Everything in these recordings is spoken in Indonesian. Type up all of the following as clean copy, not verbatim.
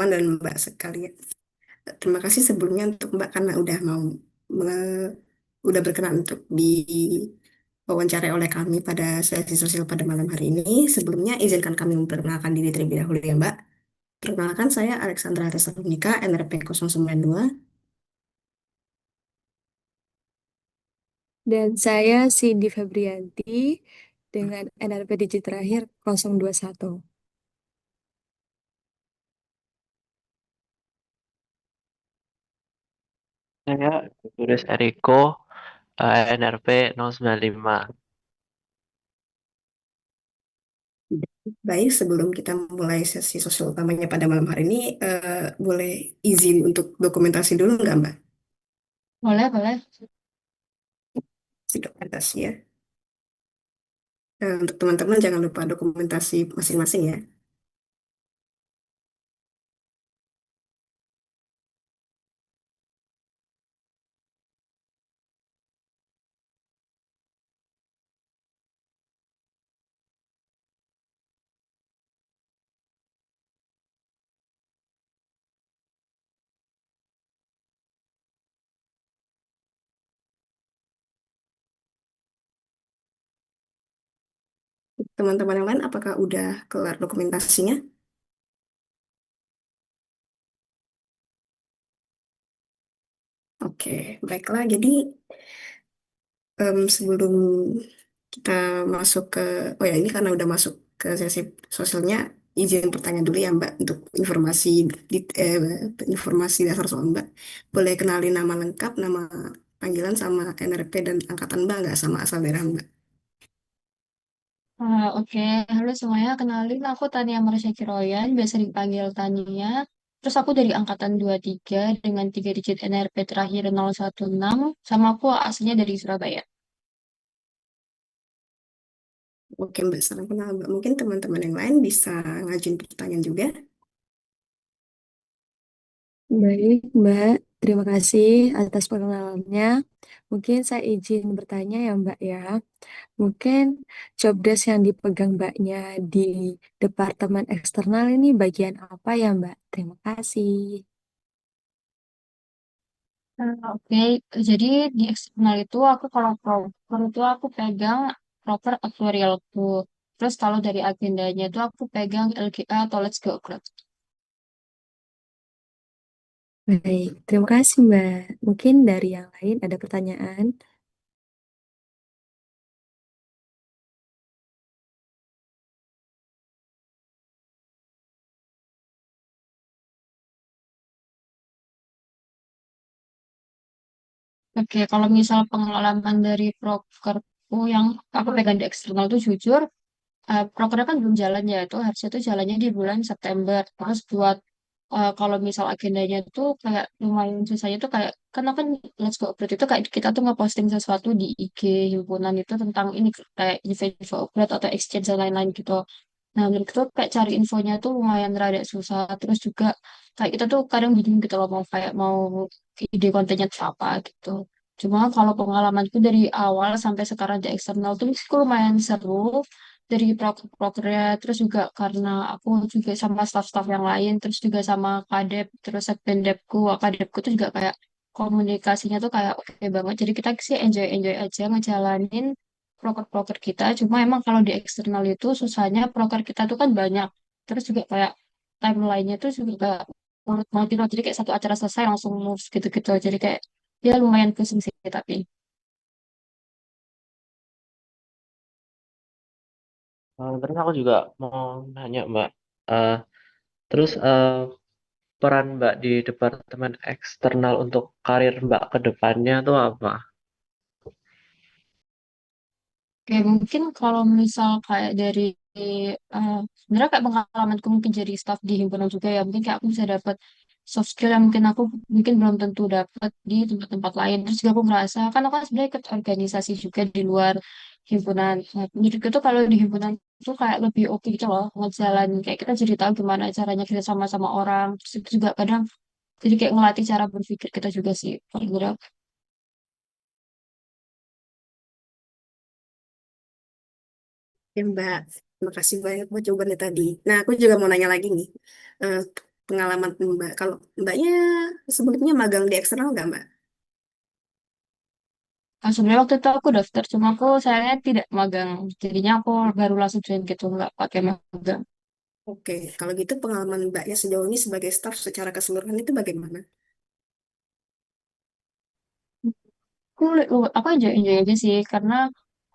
dan Mbak sekalian. Terima kasih sebelumnya untuk Mbak karena udah berkenan untuk diwawancara oleh kami pada sesi sosial pada malam hari ini. Sebelumnya izinkan kami memperkenalkan diri terlebih dahulu ya Mbak. Perkenalkan saya Alexandra Resalonika, NRP 092. Dan saya Cindy Febrianti dengan NRP digit terakhir 021. Saya Turis Eriko, NRP 095. Baik, sebelum kita mulai sesi sosial utamanya pada malam hari ini, boleh izin untuk dokumentasi dulu nggak Mbak? Boleh, boleh. Si dokumentasi ya. Untuk teman-teman jangan lupa dokumentasi masing-masing ya. Teman-teman yang lain, apakah udah kelar dokumentasinya? Oke, baiklah. Jadi sebelum kita masuk ke, oh ya ini karena udah masuk ke sesi sosialnya, izin bertanya dulu ya Mbak untuk informasi dasar soal Mbak. Boleh kenalin nama lengkap, nama panggilan sama NRP dan angkatan Mbak nggak sama asal daerah Mbak? Oke. Halo semuanya, kenalin aku Tania Marsha Kiroyan, biasa dipanggil Tania. Terus aku dari angkatan 23 dengan 3 digit NRP terakhir 016, sama aku aslinya dari Surabaya. Oke Mbak, salam kenal Mbak. Mungkin teman-teman yang lain bisa ngajuin pertanyaan juga. Baik, Mbak. Terima kasih atas pengenalannya. Mungkin saya izin bertanya ya, Mbak ya. Mungkin job desk yang dipegang Mbaknya di Departemen Eksternal ini bagian apa ya, Mbak? Terima kasih. Oke, jadi di eksternal itu aku kalau proper itu aku pegang proper actuarial tuh. Terus kalau dari agendanya itu aku pegang LGA atau Let's Go Club. Baik, terima kasih Mbak. Mungkin dari yang lain ada pertanyaan. Oke, kalau misal pengalaman dari prokerku yang aku pegang di eksternal tuh jujur, prokernya kan belum jalan ya, itu harusnya tuh jalannya di bulan September. Terus buat kalau misal agendanya tuh kayak lumayan susahnya tuh kayak karena kan Let's Go Upload itu kayak kita tuh ngeposting sesuatu di IG himpunan itu tentang ini kayak event info upload atau exchange dan lain-lain gitu. Nah, menurutku kayak cari infonya tuh lumayan rada susah. Terus juga kayak kita tuh kadang bingung gitu loh mau kayak mau ide kontennya tuh apa gitu. Cuma kalau pengalamanku dari awal sampai sekarang di eksternal tuh menurutku lumayan seru dari prokernya. Terus juga karena aku juga sama staff-staff yang lain, terus juga sama kadep, terus kadepku tuh juga kayak komunikasinya tuh kayak oke banget. Jadi kita sih enjoy-enjoy aja ngejalanin proker-proker kita. Cuma emang kalau di eksternal itu susahnya proker kita tuh kan banyak. Terus juga kayak timeline-nya tuh juga urut mau gitu. Jadi kayak satu acara selesai langsung move gitu-gitu. Jadi kayak ya lumayan pusing sih tapi. Terus aku juga mau nanya Mbak, Eh, terus peran Mbak di Departemen Eksternal untuk karir Mbak ke depannya tuh apa? Oke, mungkin kalau misal kayak dari sebenarnya kayak pengalamanku mungkin jadi staff di himpunan juga ya, mungkin kayak aku bisa dapat soft skill yang mungkin aku mungkin belum tentu dapat di tempat-tempat lain. Terus juga aku ngerasa kan aku kan sebenarnya ikut organisasi juga di luar himpunan. Nah, menurutku tuh kalau di himpunan tuh kayak lebih oke gitu loh ngejalan kayak kita jadi tahu gimana caranya kerja sama orang. Terus itu juga kadang jadi kayak ngelatih cara berpikir kita juga sih. Kalau menurut aku. Ya Mbak, terima kasih banyak buat jawabannya tadi. Nah, aku juga mau nanya lagi nih. Eh, pengalaman Mbak. Kalau Mbaknya sebelumnya magang di eksternal nggak Mbak? Nah, sebenarnya waktu itu aku daftar, cuma aku sayangnya tidak magang. Jadinya aku baru langsung join gitu, nggak pakai magang. Oke, kalau gitu pengalaman Mbaknya sejauh ini sebagai staff secara keseluruhan itu bagaimana? Aku enjoy enjoy aja sih, karena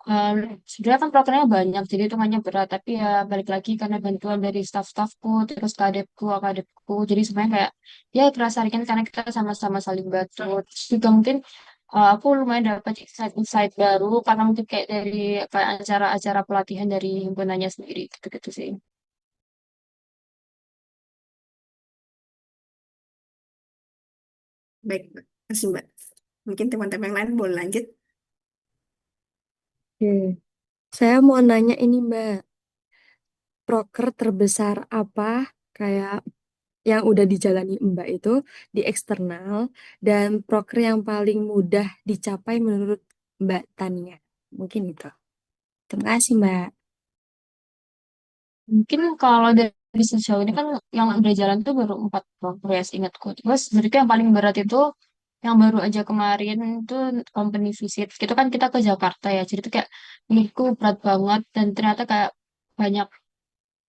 um, sebenarnya kan programnya banyak, jadi hitungannya berat. Tapi ya balik lagi karena bantuan dari staff-staffku, terus kadepku, jadi sebenarnya kayak ya kerasa ringan karena kita sama-sama saling bantu. Terus juga mungkin aku lumayan dapat insight-insight baru karena mungkin kayak dari kayak acara-acara pelatihan dari himpunannya sendiri gitu-gitu sih. Baik, Mbak. Terima Mbak. Mungkin teman-teman yang lain boleh lanjut. Oke. Saya mau nanya ini Mbak, proker terbesar apa kayak yang udah dijalani Mbak itu di eksternal dan proker yang paling mudah dicapai menurut Mbak Tania? Mungkin itu. Terima kasih Mbak. Mungkin kalau dari sejauh ini kan yang udah jalan tuh baru 4 progres ingatku. Terus berarti yang paling berat itu yang baru aja kemarin tuh company visit. Itu kan kita ke Jakarta ya. Jadi itu kayak menurutku berat banget dan ternyata kayak banyak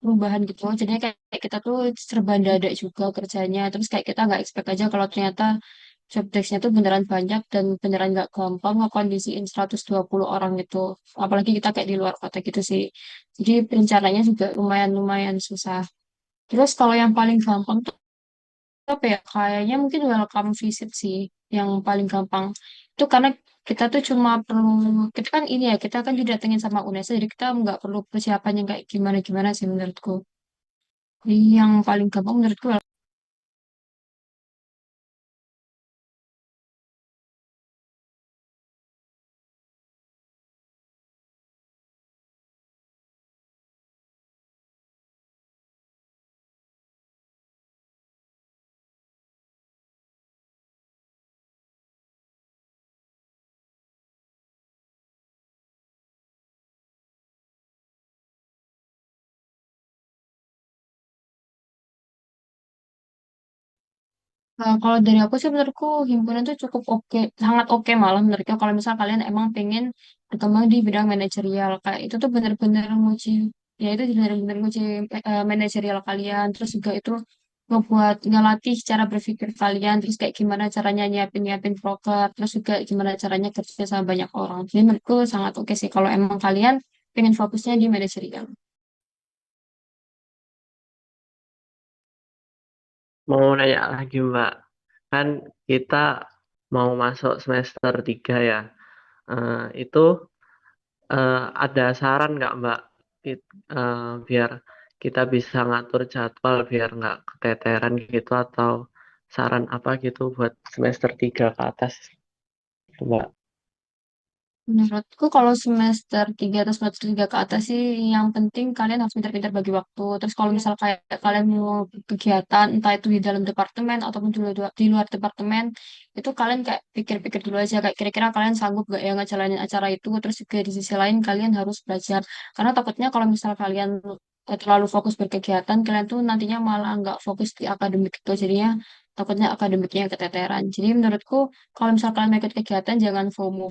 perubahan gitu. Jadinya kayak kita tuh serba dadak juga kerjanya. Terus kayak kita nggak expect aja kalau ternyata job desk-nya tuh beneran banyak dan beneran nggak gampang ngekondisiin 120 orang gitu. Apalagi kita kayak di luar kota gitu sih. Jadi rencananya juga lumayan-lumayan susah. Terus kalau yang paling gampang tuh apa ya? Kayaknya mungkin welcome visit sih yang paling gampang. Itu karena kita tuh cuma perlu, kita kan ini ya, kita kan didatengin sama UNESA, jadi kita nggak perlu persiapan yang kayak gimana-gimana sih menurutku. Jadi yang paling gampang menurutku. Nah, kalau dari aku sih menurutku himpunan itu cukup oke, sangat oke malah menurutku kalau misal kalian emang pengen berkembang di bidang manajerial kayak itu tuh bener-bener nguji, ya itu bener-bener nguji manajerial kalian, terus juga itu ngebuat ngelatih cara berpikir kalian, terus kayak gimana caranya nyiapin proker, terus juga gimana caranya kerja sama banyak orang. Jadi menurutku sangat oke sih kalau emang kalian pengen fokusnya di manajerial. Mau nanya lagi Mbak, kan kita mau masuk semester 3 ya. Itu ada saran nggak Mbak, biar kita bisa ngatur jadwal biar nggak keteteran gitu atau saran apa gitu buat semester 3 ke atas Mbak? Menurutku kalau semester 3 atau semester 3 ke atas sih yang penting kalian harus pintar-pintar bagi waktu. Terus kalau misal kayak kalian mau kegiatan entah itu di dalam departemen ataupun di luar departemen itu kalian kayak pikir-pikir dulu aja kayak kira-kira kalian sanggup gak ya ngejalanin acara itu. Terus juga di sisi lain kalian harus belajar. Karena takutnya kalau misal kalian terlalu fokus berkegiatan kalian tuh nantinya malah nggak fokus di akademik itu jadinya takutnya akademiknya keteteran. Jadi menurutku kalau misal kalian mau ikut kegiatan jangan FOMO.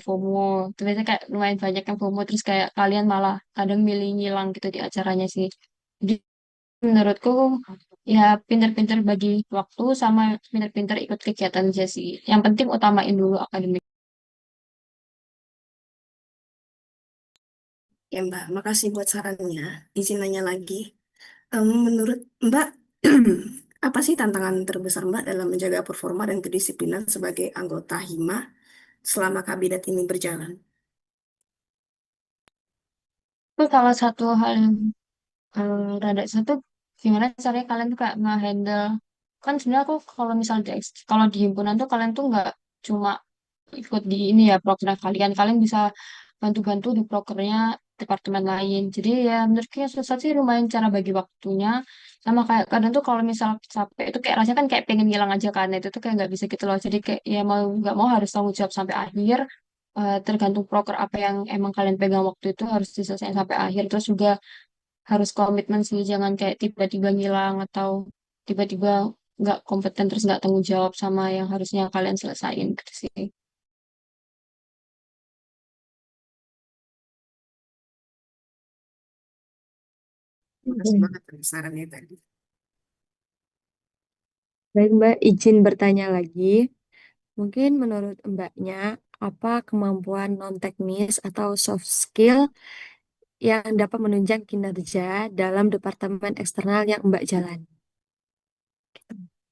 Terus kayak lumayan banyak yang FOMO terus kayak kalian malah kadang milih ngilang gitu di acaranya sih. Jadi menurutku ya pinter-pinter bagi waktu sama pinter-pinter ikut kegiatan aja sih. Yang penting utamain dulu akademik. Ya Mbak, makasih buat sarannya. Izin nanya lagi. Menurut Mbak, apa sih tantangan terbesar Mbak dalam menjaga performa dan kedisiplinan sebagai anggota HIMA selama kabinet ini berjalan? Itu salah satu hal yang rada satu gimana caranya kalian tuh kayak nge-handle kan sebenarnya aku kalau misal kalau di himpunan tuh kalian tuh nggak cuma ikut di ini ya program kalian kalian bisa bantu-bantu di prokernya departemen lain jadi ya menurutku susah sih lumayan cara bagi waktunya sama kayak kadang tuh kalau misal capek itu kayak rasanya kan kayak pengen ngilang aja kan itu tuh kayak nggak bisa gitu loh jadi kayak ya mau nggak mau harus tanggung jawab sampai akhir tergantung proker apa yang emang kalian pegang waktu itu harus diselesaikan sampai akhir terus juga harus komitmen sih jangan kayak tiba-tiba ngilang atau tiba-tiba nggak kompeten terus nggak tanggung jawab sama yang harusnya kalian selesain gitu sih. Masih Oke. banget sarannya tadi. Baik, Mbak, izin bertanya lagi. Mungkin menurut Mbaknya, apa kemampuan non-teknis atau soft skill yang dapat menunjang kinerja dalam departemen eksternal yang Mbak jalani?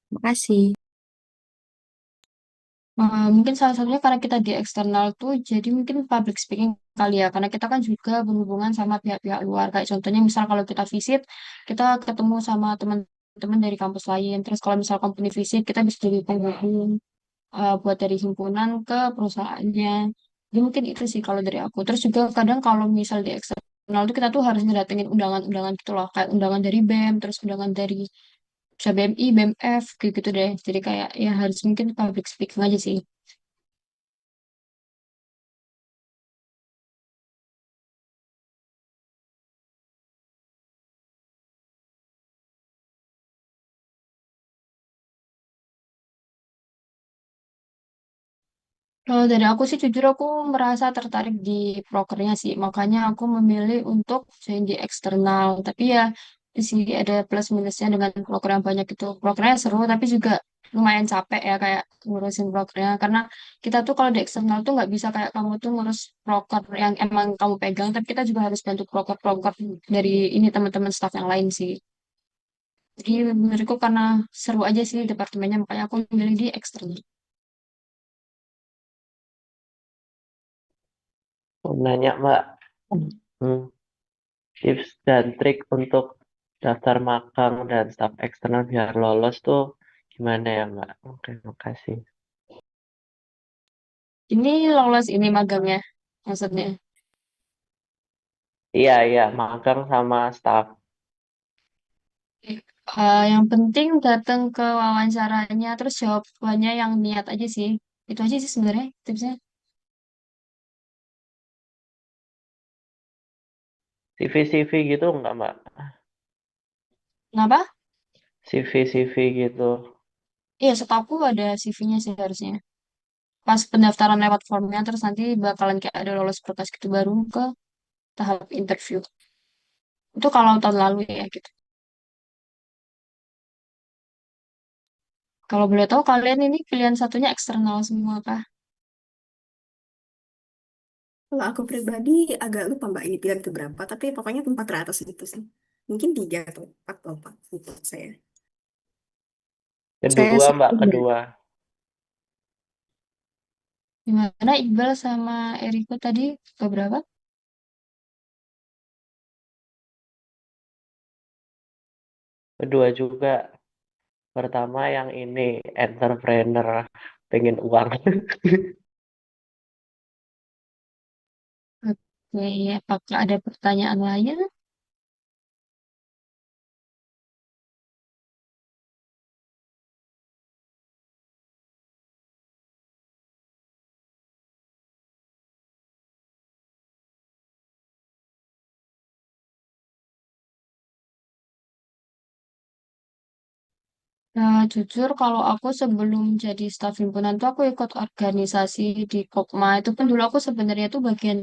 Terima kasih. Mungkin salah satunya karena kita di eksternal tuh jadi mungkin public speaking kali ya karena kita kan juga berhubungan sama pihak-pihak luar kayak contohnya misal kalau kita visit kita ketemu sama teman-teman dari kampus lain terus kalau misal company visit kita bisa jadi penghubung buat dari himpunan ke perusahaannya jadi mungkin itu sih kalau dari aku terus juga kadang kalau misal di eksternal tuh kita tuh harus ngedatengin undangan-undangan gitu loh kayak undangan dari BEM terus undangan dari bisa BMI, BMF kayak gitu deh jadi kayak ya harus mungkin public speaking aja sih. Kalau dari aku sih jujur aku merasa tertarik di prokernya sih. Makanya aku memilih untuk join di eksternal. Tapi ya di sini ada plus minusnya dengan proker yang banyak itu. Prokernya seru tapi juga lumayan capek ya kayak ngurusin prokernya. Karena kita tuh kalau di eksternal tuh nggak bisa kayak kamu tuh ngurus proker yang emang kamu pegang. Tapi kita juga harus bantu proker-proker dari ini teman-teman staff yang lain sih. Jadi menurutku karena seru aja sih departemennya makanya aku memilih di eksternal. Mau nanya Mbak, hmm, tips dan trik untuk daftar magang dan staf eksternal biar lolos tuh gimana ya Mbak? Oke, makasih. Ini lolos ini magangnya maksudnya. Iya, iya, magang sama staf. Yang penting datang ke wawancaranya, terus jawabannya yang niat aja sih. Itu aja sih sebenarnya tipsnya. CV-CV gitu enggak Mbak? Kenapa? CV-CV gitu. Iya, setahu ada CV-nya sih harusnya. Pas pendaftaran lewat formnya, terus nanti bakalan kayak ada lolos berkas gitu baru ke tahap interview. Itu kalau tahun lalu ya gitu. Kalau boleh tahu kalian ini pilihan satunya eksternal semua kah? Kalau aku pribadi agak lupa Mbak ini pilihan keberapa, tapi pokoknya tempat teratas itu sih. Mungkin 3 atau 4 gitu saya. Saya Kedua Mbak, satu, Mbak. kedua. Gimana Iqbal sama Eriko tadi keberapa? Kedua juga. Pertama yang ini, entrepreneur, pengen uang. Oke, apakah ada pertanyaan lain? Nah, jujur kalau aku sebelum jadi staf himpunan tuh aku ikut organisasi di Kopma. Itu pun dulu aku sebenarnya tuh bagian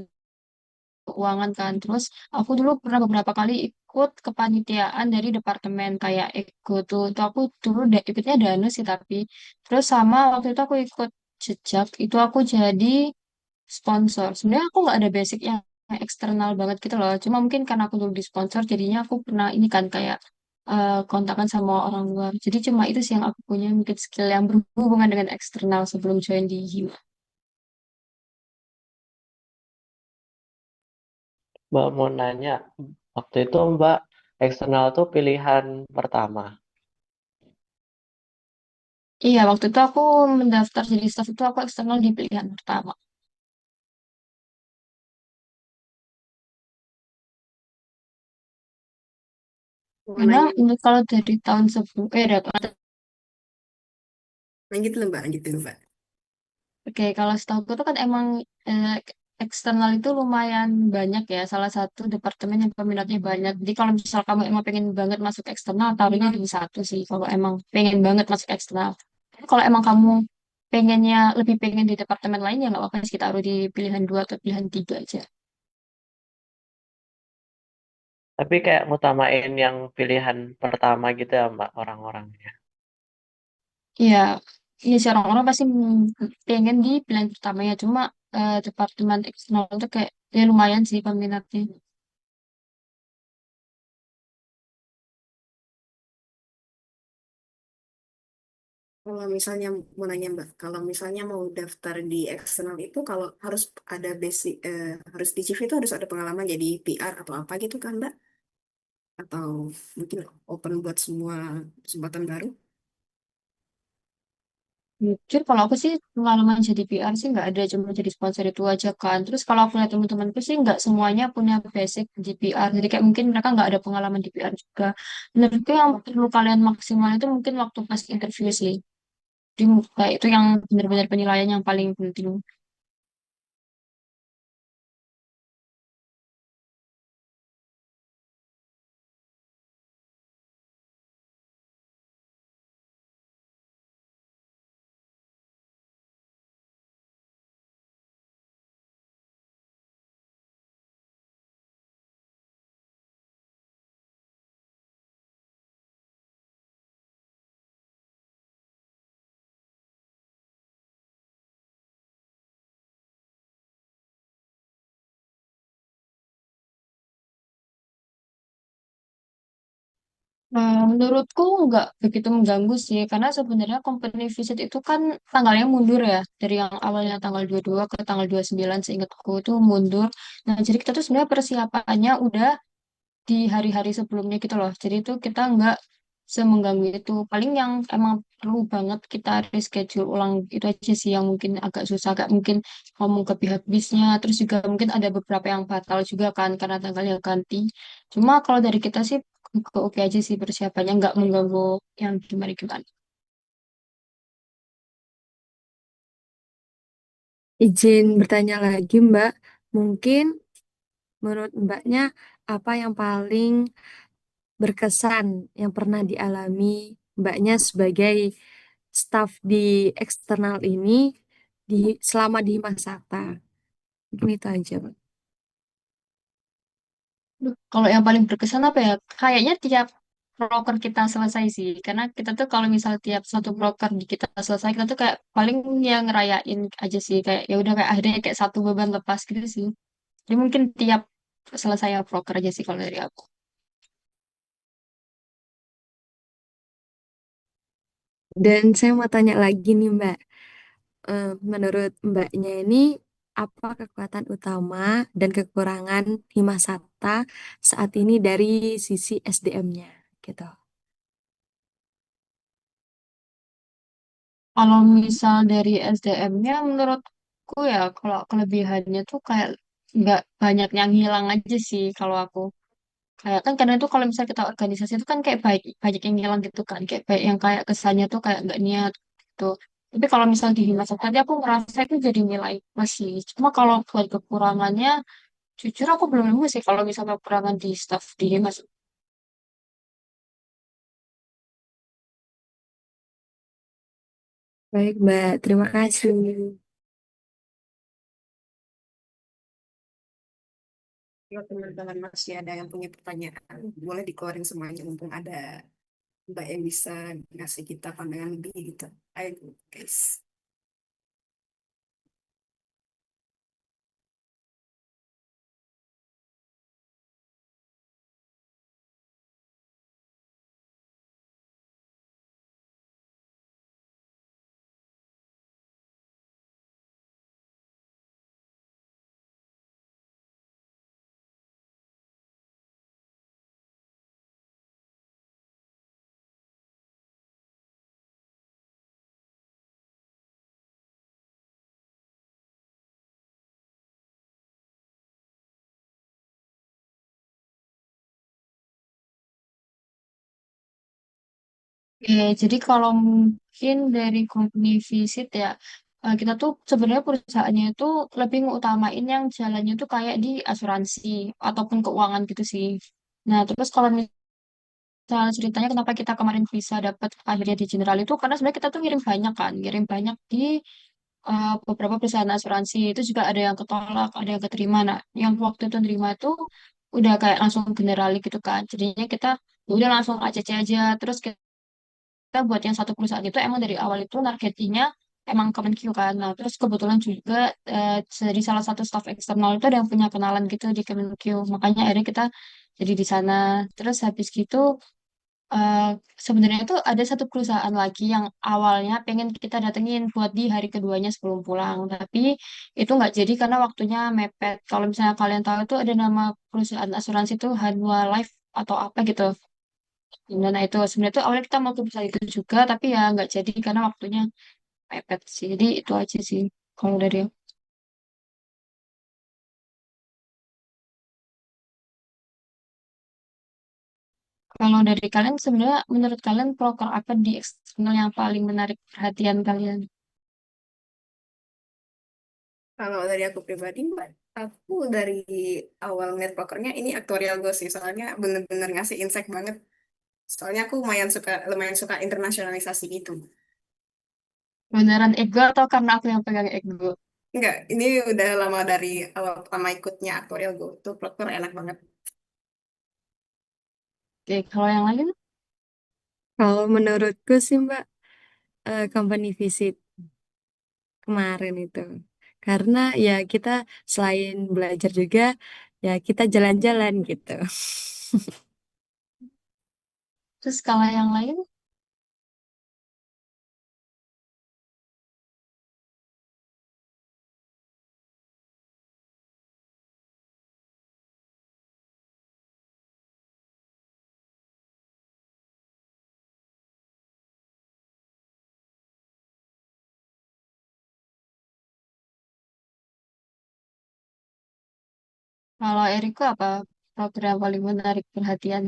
keuangan kan. Terus aku dulu pernah beberapa kali ikut kepanitiaan dari departemen kayak Ego tuh. Itu aku dulu ikutnya Danus sih tapi. Terus sama waktu itu aku ikut Jejak. Itu aku jadi sponsor. Sebenarnya aku nggak ada basic yang eksternal banget gitu loh. Cuma mungkin karena aku dulu di sponsor, jadinya aku pernah ini kan kayak kontakan sama orang luar. Jadi cuma itu sih yang aku punya mungkin skill yang berhubungan dengan eksternal sebelum join di Hima. Mbak mau nanya, waktu itu Mbak eksternal tuh pilihan pertama. Iya, waktu itu aku mendaftar jadi staff itu aku eksternal di pilihan pertama. Karena Lanjut, kalau dari tahun sebelum, lanjut dulu Mbak, lanjut dulu Mbak. oke, kalau setahu tuh kan emang eh, eksternal itu lumayan banyak ya. Salah satu departemen yang peminatnya banyak. Jadi kalau misal kamu emang pengen banget masuk eksternal, taruhnya di satu sih. Kalau emang pengen banget masuk eksternal. Tapi kalau emang kamu pengennya lebih pengen di departemen lain ya nggak apa-apa sih taruh di pilihan dua atau pilihan tiga aja. Tapi kayak ngutamain yang pilihan pertama gitu ya Mbak orang-orangnya. Iya, iya sih orang-orang pasti pengen di pilihan pertamanya. Cuma departemen eksternal itu kayak ya lumayan sih peminatnya. Kalau misalnya mau nanya Mbak, kalau misalnya mau daftar di eksternal itu kalau harus ada basic, harus di CV itu harus ada pengalaman jadi PR atau apa gitu kan Mbak? Atau mungkin open buat semua kesempatan baru? Jujur kalau aku sih pengalaman jadi PR sih nggak ada, cuma jadi sponsor itu aja kan. Terus kalau aku lihat teman-temanku sih nggak semuanya punya basic di PR. Jadi kayak mungkin mereka nggak ada pengalaman di PR juga. Menurutku yang perlu kalian maksimal itu mungkin waktu pas interview sih. Jadi kayak itu yang benar-benar penilaian yang paling penting. Menurutku nggak begitu mengganggu sih, karena sebenarnya company visit itu kan tanggalnya mundur ya, dari yang awalnya tanggal 22 ke tanggal 29 seingatku itu mundur. Nah, jadi kita tuh sebenarnya persiapannya udah di hari-hari sebelumnya gitu loh. Jadi itu kita nggak semengganggu itu. Paling yang emang perlu banget kita reschedule ulang itu aja sih yang mungkin agak susah, agak mungkin ngomong ke pihak bisnya. Terus juga mungkin ada beberapa yang batal juga kan karena tanggalnya ganti. Cuma kalau dari kita sih oke aja sih persiapannya nggak mengganggu yang gimana gimana. Izin bertanya lagi, Mbak. Mungkin menurut Mbaknya apa yang paling berkesan yang pernah dialami Mbaknya sebagai staf di eksternal ini di selama di Masata? Mungkin itu aja, Mbak. Kalau yang paling berkesan apa ya? Kayaknya tiap proker kita selesai sih. Karena kita tuh kalau misal tiap satu proker di kita selesai, kita tuh kayak paling yang ngerayain aja sih. Kayak ya udah kayak akhirnya kayak satu beban lepas gitu sih. Jadi mungkin tiap selesai ya proker aja sih kalau dari aku. Dan saya mau tanya lagi nih, Mbak. Menurut Mbaknya ini apa kekuatan utama dan kekurangan Himasata saat ini dari sisi SDM-nya gitu. Kalau misal dari SDM-nya menurutku ya kalau kelebihannya tuh kayak nggak banyak yang hilang aja sih kalau aku. Kayak kan karena itu kalau misal kita organisasi itu kan kayak baik banyak yang hilang gitu kan kayak baik yang kayak kesannya tuh kayak nggak niat gitu. Tapi kalau misal di Himas tadi aku ngerasa itu jadi nilai plus sih. Cuma kalau buat kekurangannya jujur aku belum nemu sih kalau misal kekurangan di staff di Himas. Baik, Mbak. Terima kasih. Kalau teman-teman masih ada yang punya pertanyaan, boleh dikeluarin semuanya mumpung ada Mbak yang bisa ngasih kita pandangan lebih gitu. Ayo guys. Oke, jadi kalau mungkin dari company visit ya kita tuh sebenarnya perusahaannya itu lebih ngutamain yang jalannya tuh kayak di asuransi ataupun keuangan gitu sih. Nah, terus kalau misalnya ceritanya kenapa kita kemarin bisa dapat akhirnya di general itu karena sebenarnya kita tuh ngirim banyak kan, ngirim banyak di beberapa perusahaan asuransi itu juga ada yang ketolak, ada yang keterima. Nah, yang waktu itu nerima itu udah kayak langsung generalis gitu kan. Jadinya kita ya udah langsung ACC aja. Terus kita buat yang satu perusahaan itu emang dari awal itu targetingnya emang Kemenkyu kan. Nah, terus kebetulan juga dari salah satu staff eksternal itu ada yang punya kenalan gitu di Kemenkyu. Makanya akhirnya kita jadi di sana. Terus habis gitu eh, sebenarnya itu ada satu perusahaan lagi yang awalnya pengen kita datengin buat di hari keduanya sebelum pulang. Tapi itu nggak jadi karena waktunya mepet. Kalau misalnya kalian tahu itu ada nama perusahaan asuransi itu Hanwha Life atau apa gitu. Nah itu sebenarnya itu awalnya kita mau ke perusahaan itu juga, tapi ya nggak jadi karena waktunya mepet sih. Jadi itu aja sih kalau dari aku. Kalau dari kalian sebenarnya menurut kalian proker apa di eksternal yang paling menarik perhatian kalian? Kalau dari aku pribadi, Mbak, aku dari awal ngeliat pokernya ini aktuarial gue sih, soalnya bener-bener ngasih insight banget. Soalnya aku lumayan suka internasionalisasi gitu. Beneran ego atau karena aku yang pegang ego? Enggak, ini udah lama dari awal pertama ikutnya aktuarial gue. Tuh poker enak banget. Oke, kalau yang lain? Kalau menurutku sih Mbak, company visit kemarin itu. Karena ya kita selain belajar juga, ya kita jalan-jalan gitu. Terus kalau yang lain? Kalau Eriko apa program paling menarik perhatian?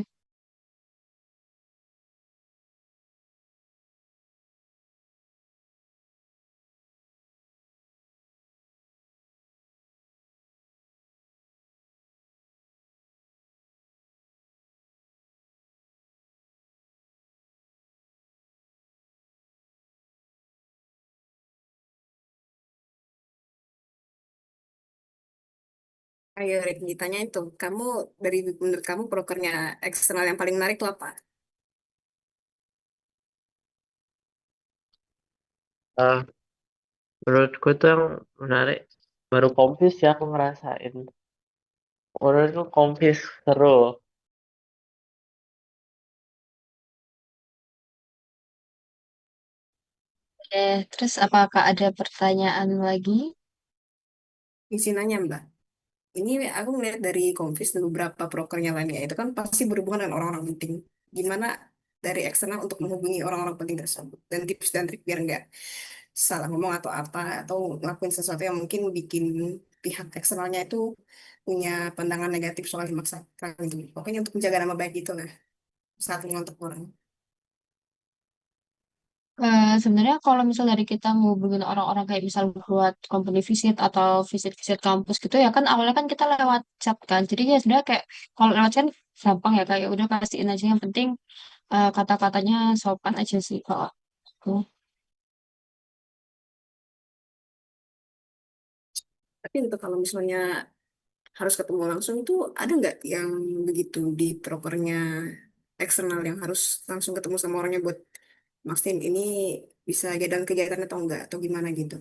Ayo, Rek, ditanya itu. Menurut kamu prokernya eksternal yang paling menarik itu apa? Eh, Menurutku tuh yang menarik baru kompis ya aku ngerasain. Menurutku kompis seru. Terus apakah ada pertanyaan lagi? Isi nanya, Mbak. Ini aku melihat dari Confis dan beberapa prokernya lainnya itu kan pasti berhubungan dengan orang-orang penting. Gimana dari eksternal untuk menghubungi orang-orang penting tersebut dan tips dan trik biar nggak salah ngomong atau apa atau ngelakuin sesuatu yang mungkin bikin pihak eksternalnya itu punya pandangan negatif soal maksa gitu. Pokoknya untuk menjaga nama baik itu lah saat mengontak orang. Sebenarnya kalau misal dari kita menghubungin orang-orang kayak misal buat company visit atau visit-visit kampus gitu ya kan awalnya kan kita lewat chat kan. Jadi ya sebenarnya kayak kalau lewat chat gampang ya kayak udah pastiin aja yang penting kata-katanya sopan aja sih kalau aku. Tapi untuk kalau misalnya harus ketemu langsung itu ada nggak yang begitu di prokernya eksternal yang harus langsung ketemu sama orangnya buat mastiin ini bisa jalan kegiatan atau enggak atau gimana gitu.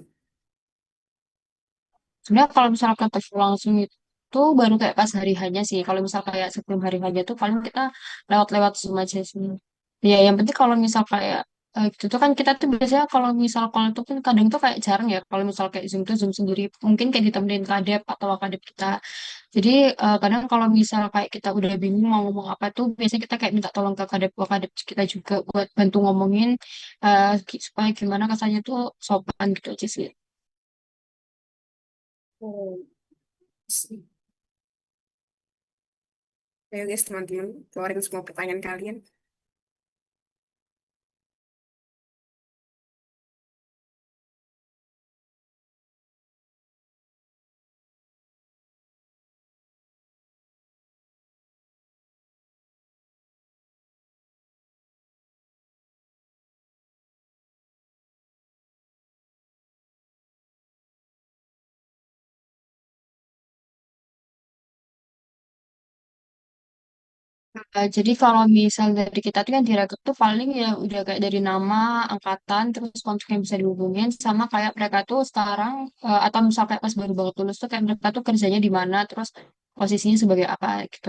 Sebenarnya kalau misalnya ketemu langsung itu baru kayak pas hari hanya sih. Kalau misal kayak sebelum hari hanya tuh paling kita lewat-lewat Zoom aja sih. Ya, yang penting kalau misal kayak gitu tuh kan kita tuh biasanya kalau misal call itu kan kadang tuh kayak jarang ya. Kalau misal kayak Zoom tuh Zoom sendiri mungkin kayak ditemenin kadep atau kadep kita. Jadi kadang kalau misal kayak kita udah bingung mau ngomong apa tuh biasanya kita kayak minta tolong ke kadep kita juga buat bantu ngomongin supaya gimana kesannya tuh sopan gitu aja sih. Oh, sih. Ayo guys teman-teman, keluarin semua pertanyaan kalian. Jadi kalau misal dari kita tuh yang direkrut tuh paling ya udah kayak dari nama, angkatan, terus kontak yang bisa dihubungin, sama kayak mereka tuh sekarang, atau misal kayak pas baru banget lulus tuh kayak mereka tuh kerjanya di mana, terus posisinya sebagai apa gitu.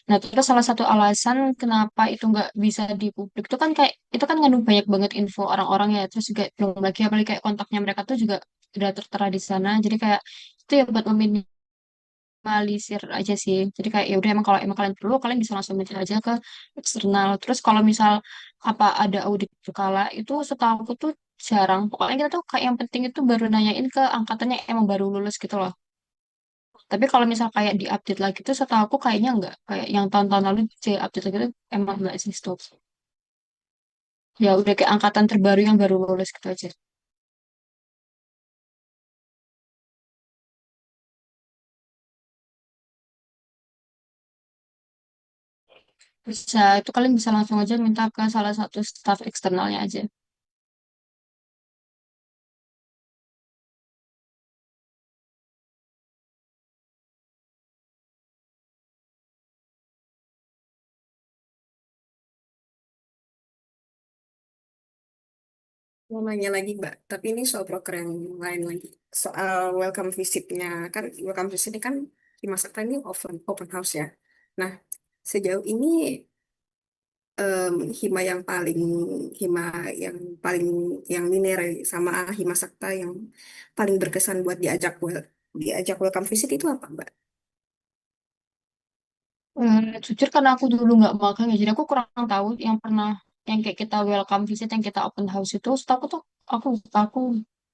Nah terus salah satu alasan kenapa itu nggak bisa di publik tuh kan kayak itu kan ngandung banyak banget info orang-orang ya, terus juga belum lagi apalagi kayak kontaknya mereka tuh juga udah tertera di sana, jadi kayak itu ya buat minimalisir aja sih. Jadi kayak ya udah emang kalau emang kalian perlu kalian bisa langsung minta aja ke eksternal. Terus kalau misal apa ada audit berkala itu setahu aku tuh jarang. Pokoknya kita tuh kayak yang penting itu baru nanyain ke angkatannya yang emang baru lulus gitu loh. Tapi kalau misal kayak diupdate lagi tuh setahu aku kayaknya enggak. Kayak yang tahun-tahun lalu update lagi tuh emang enggak sih stop. Ya udah kayak angkatan terbaru yang baru lulus gitu aja. Bisa itu kalian bisa langsung aja minta ke salah satu staff eksternalnya aja. Mau nanya lagi, Mbak. Tapi ini soal proker yang lain lagi. Soal welcome visitnya. Kan welcome visit ini kan di masa ini open house ya. Nah, sejauh ini em, hima yang paling hima yang paling yang linear sama hima sakta yang paling berkesan buat diajak welcome visit itu apa, Mbak? Jujur karena aku dulu nggak magang ya, jadi aku kurang tahu yang pernah yang kayak kita welcome visit, yang kita open house itu. Setahu aku tuh aku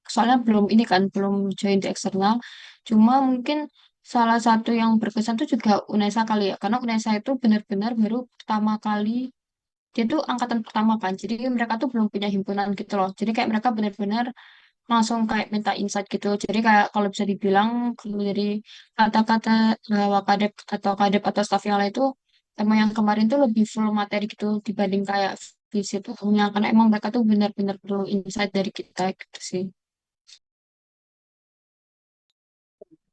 soalnya belum ini kan belum join di eksternal. Cuma mungkin salah satu yang berkesan tuh juga UNESA kali ya, karena UNESA itu benar-benar baru pertama kali dia tuh angkatan pertama kan, jadi mereka tuh belum punya himpunan gitu loh. Jadi kayak mereka benar-benar langsung kayak minta insight gitu. Jadi kayak kalau bisa dibilang kalau dari kata-kata wakadep atau kadep atau staff yang lain itu emang yang kemarin tuh lebih full materi gitu dibanding kayak visit umumnya, karena emang mereka tuh benar-benar perlu insight dari kita gitu sih.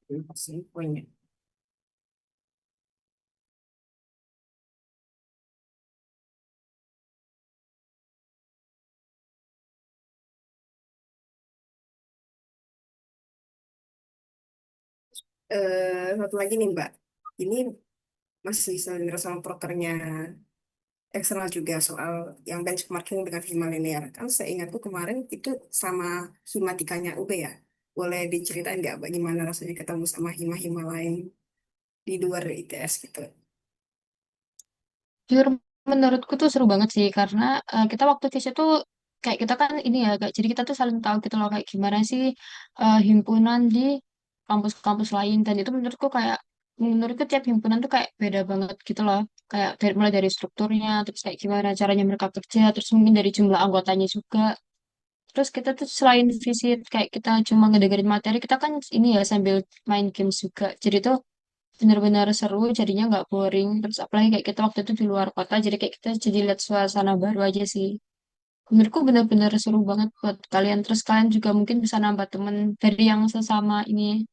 Terima kasih poinnya. Satu lagi nih, Mbak. Ini masih sebenarnya sama prokernya eksternal juga soal yang benchmarking dengan hima linear. Kan seingatku kemarin itu sama himatikanya UB ya. Boleh diceritain nggak bagaimana rasanya ketemu sama hima-hima lain di luar ITS gitu? Jujur menurutku tuh seru banget sih karena kita waktu visit tuh kayak kita kan ini ya kayak jadi kita tuh saling tahu gitu loh kayak gimana sih himpunan di kampus-kampus lain, dan itu menurutku tiap himpunan tuh kayak beda banget gitu loh, kayak mulai dari strukturnya, terus kayak gimana caranya mereka kerja, terus mungkin dari jumlah anggotanya juga. Terus kita tuh selain visit kayak kita cuma ngedengerin materi, kita kan ini ya sambil main games juga, jadi tuh benar-benar seru, jadinya nggak boring. Terus apalagi kayak kita waktu itu di luar kota, jadi kayak kita jadi lihat suasana baru aja sih. Menurutku benar-benar seru banget buat kalian. Terus kalian juga mungkin bisa nambah temen dari yang sesama ini,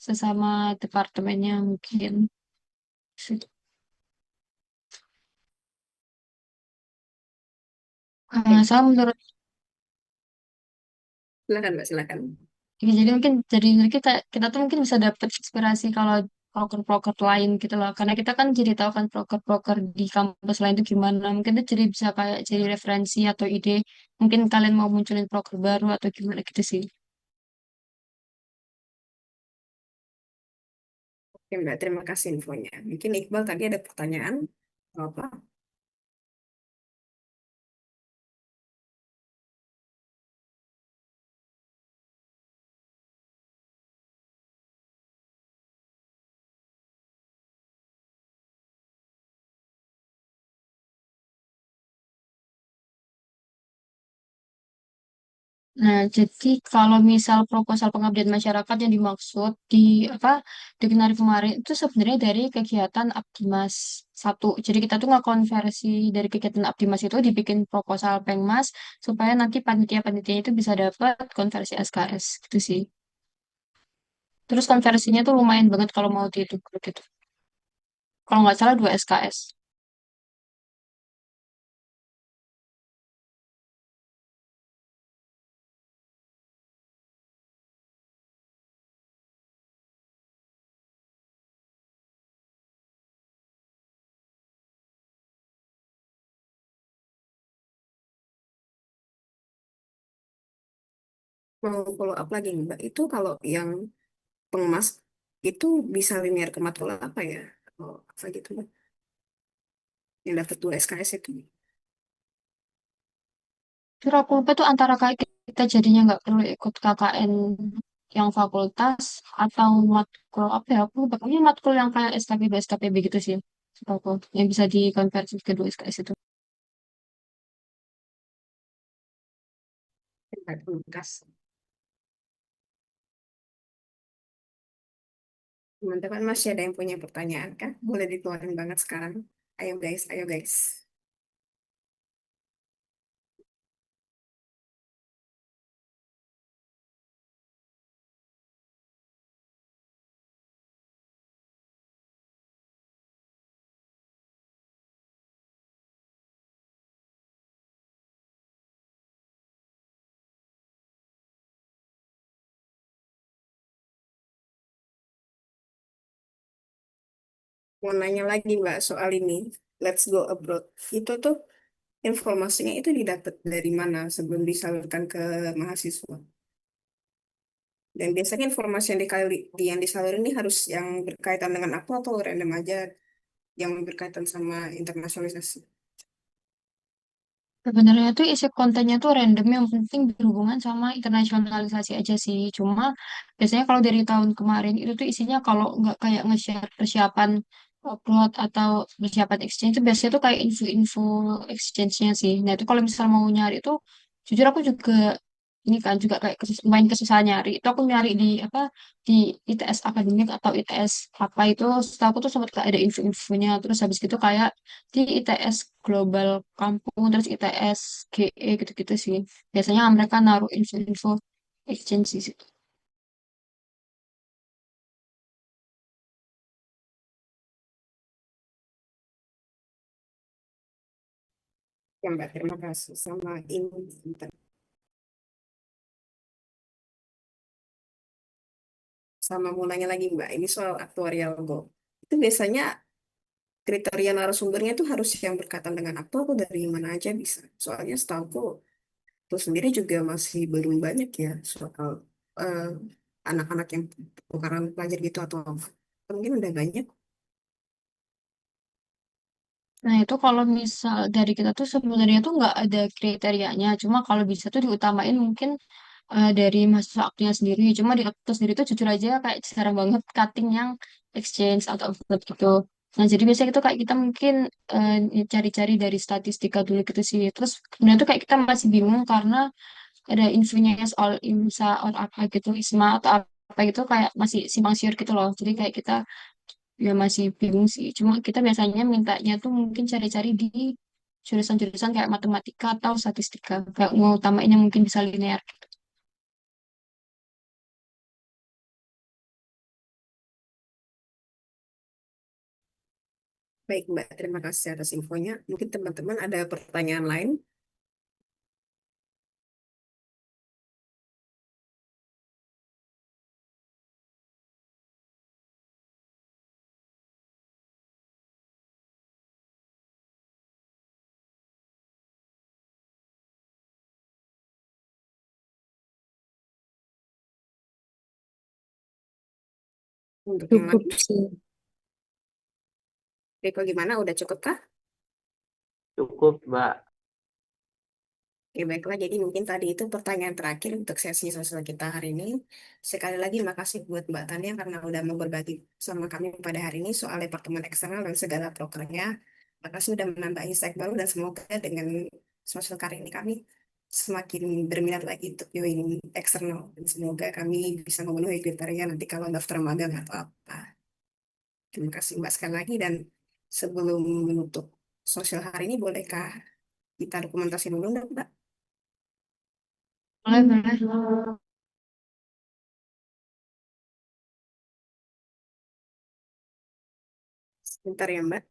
sesama departemennya mungkin. Oke, Saya menurut silakan Mbak, silakan. ya, jadi mungkin jadi menurut kita kita tuh mungkin bisa dapet inspirasi kalau proker-proker lain gitu loh. Karena kita kan jadi tahu kan proker-proker di kampus lain itu gimana. Mungkin tuh jadi bisa kayak jadi referensi atau ide. Mungkin kalian mau munculin proker baru atau gimana gitu sih. Oke Mbak, terima kasih infonya. Mungkin Iqbal tadi ada pertanyaan apa? Nah, jadi kalau misal proposal pengabdian masyarakat yang dimaksud di apa di Kenari kemarin itu sebenarnya dari kegiatan Abdimas satu. Jadi kita tuh nggak konversi dari kegiatan Abdimas itu dibikin proposal Pengmas supaya nanti panitia-panitia itu bisa dapat konversi SKS gitu sih. Terus konversinya tuh lumayan banget kalau mau dihitung gitu. Kalau nggak salah 2 SKS. Mau follow up lagi Mbak, itu kalau yang pengemas itu bisa linear ke matkul apa ya? Oh, apa gitu Mbak? Yang dapat 2 SKS itu. Kira aku lupa tuh antara kayak kita jadinya nggak perlu ikut KKN yang fakultas atau matkul apa ya? Aku lupa. Pokoknya matkul yang kayak SKPB, SKPB gitu sih. Setahu aku. Yang bisa dikonversi ke 2 SKS itu. Tingkat Unkas. Teman-teman masih ada yang punya pertanyaan kan? Boleh dikeluarin banget sekarang. Ayo guys, ayo guys. Mau nanya lagi Mbak soal ini. Let's go abroad. Itu tuh informasinya itu didapat dari mana sebelum disalurkan ke mahasiswa? Dan biasanya informasi yang yang disalur ini harus yang berkaitan dengan apa atau random aja yang berkaitan sama internasionalisasi. Sebenarnya tuh isi kontennya tuh random yang penting berhubungan sama internasionalisasi aja sih. Cuma biasanya kalau dari tahun kemarin itu tuh isinya kalau nggak kayak nge-share persiapan upload atau persiapan exchange itu biasanya tuh kayak info-info exchange-nya sih. Nah itu kalau misal mau nyari itu jujur aku juga ini kan juga kayak main kesusahan nyari. Itu aku nyari di apa di ITS akademik atau ITS apa itu setahu aku tuh sempat kayak ada info-infonya. Terus habis gitu kayak di ITS Global Kampung, terus ITS GE gitu-gitu sih. Biasanya mereka naruh info-info exchange di situ. Ya Mbak, terima kasih. Sama ini, bentar. Sama mau nanya lagi Mbak, ini soal aktuarial Go. Itu biasanya kriteria narasumbernya itu harus yang berkaitan dengan apa atau dari mana aja bisa. Soalnya setahuku itu sendiri juga masih belum banyak ya soal eh, anak-anak yang tukaran pelajar gitu atau apa. Mungkin udah banyak. Nah, itu kalau misal dari kita tuh sebenarnya tuh nggak ada kriterianya. Cuma kalau bisa tuh diutamain mungkin dari mahasiswa aktifnya sendiri. Cuma di aktif sendiri tuh jujur aja kayak jarang banget cutting yang exchange atau upload gitu. Nah, jadi biasanya itu kayak kita mungkin cari-cari dari statistika dulu gitu sih. Terus kemudian tuh kayak kita masih bingung karena ada infonya soal IMSA or apa gitu, ISMA atau apa gitu kayak masih simpang siur gitu loh. Jadi kayak kita ya masih bingung sih. Cuma kita biasanya mintanya tuh mungkin cari-cari di jurusan-jurusan kayak matematika atau statistika. Kayak mau utamain yang mungkin bisa linear. Baik Mbak, terima kasih atas infonya. Mungkin teman-teman ada pertanyaan lain. Untuk yang Cukup lain, sih. Riko gimana? Udah cukup kah? Cukup, Mbak. Oke, baiklah. Jadi mungkin tadi itu pertanyaan terakhir untuk sesi sosial kita hari ini. Sekali lagi makasih buat Mbak Tania karena udah mau berbagi sama kami pada hari ini soal departemen eksternal dan segala prokernya. Makasih sudah menambah insight baru dan semoga dengan sosial karir ini kami semakin berminat lagi untuk join eksternal. Dan semoga kami bisa memenuhi kriteria nanti kalau daftar magang atau apa. Terima kasih Mbak sekali lagi dan sebelum menutup sosial hari ini bolehkah kita dokumentasi dulu Mbak? Boleh, boleh. Sebentar ya Mbak.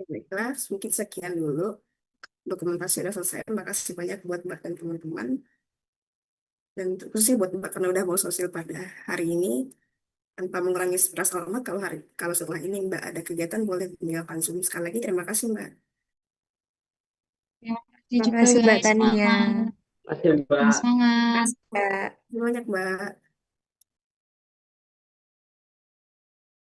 Baiklah, mungkin sekian dulu. Dokumentasi udah selesai. Makasih banyak buat Mbak dan teman-teman. Dan khususnya buat Mbak karena udah mau sosial pada hari ini. Tanpa mengurangi rasa hormat, kalau setelah ini Mbak ada kegiatan boleh meninggalkan Zoom. Sekali lagi terima kasih Mbak. Terima kasih Terima juga kasih Mbak guys, Tania. semangat. Terima kasih, Mbak. Semangat. Mbak. Terima banyak Mbak.